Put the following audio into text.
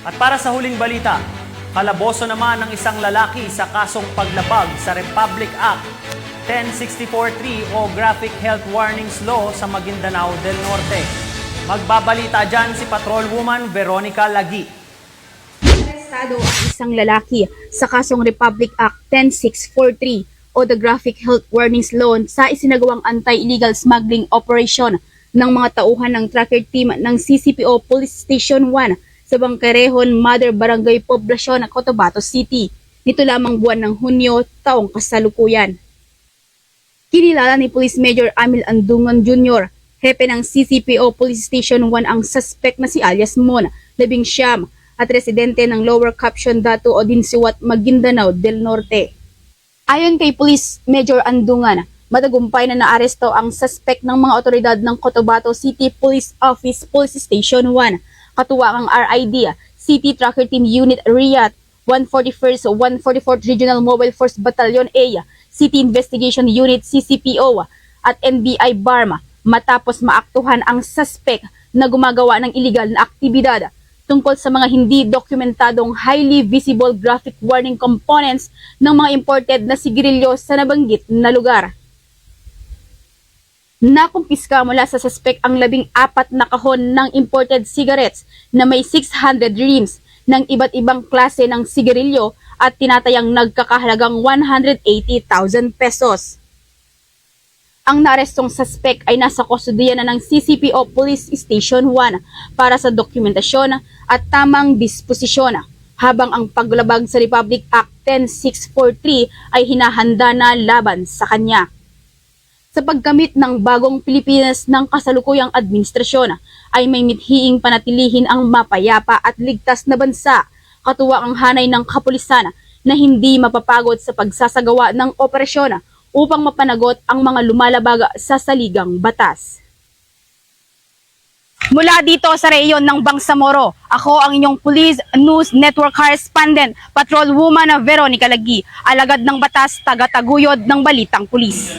At para sa huling balita, kalaboso naman ng isang lalaki sa kasong paglabag sa Republic Act 10643 o Graphic Health Warnings Law sa Maguindanao del Norte. Magbabalita dyan si Patrolwoman Veronica Lagi. Arestado ang isang lalaki sa kasong Republic Act 10643 o the Graphic Health Warnings Law sa isinagawang anti-illegal smuggling operation ng mga tauhan ng tracker team ng CCPO Police Station 1 sa Bangkerehon, Mother Barangay Poblacion, Cotabato City. Nito lamang buwan ng Hunyo, taong kasalukuyan. Kinilala ni Police Major Amil Andungan Jr., hepe ng CCPO Police Station 1 ang suspect na si alias Mon, 19, at residente ng Lower Caption Datu o Dinsiwat, Maguindanao del Norte. Ayon kay Police Major Andungan, matagumpay na naaresto ang suspect ng mga otoridad ng Cotabato City Police Office Police Station 1, katuwa ang RID, City Tracker Team Unit RIAT, 141st 144th Regional Mobile Force Battalion A, City Investigation Unit CCPO at NBI BARMA matapos maaktuhan ang suspect na gumagawa ng illegal na aktibidad tungkol sa mga hindi dokumentadong highly visible graphic warning components ng mga imported na sigarilyo sa nabanggit na lugar. Nakumpiska mula sa suspect ang 14 na kahon ng imported cigarettes na may 600 reams ng iba't ibang klase ng sigarilyo at tinatayang nagkakahalagang 180,000 pesos. Ang naarestong suspect ay nasa kustodiya na ng CCPO Police Station 1 para sa dokumentasyon at tamang disposisyon, habang ang paglabag sa Republic Act 10643 ay hinahanda na laban sa kanya. Sa paggamit ng bagong Pilipinas ng kasalukuyang administrasyon ay may mithiing panatilihin ang mapayapa at ligtas na bansa, katuwa ang hanay ng kapulisan na hindi mapapagod sa pagsasagawa ng operasyon upang mapanagot ang mga lumalabag sa saligang batas. Mula dito sa rehiyon ng Bangsamoro, ako ang inyong Police News Network Correspondent, Patrolwoman Veronica Lagi, alagad ng batas, taga-taguyod ng balitang pulis.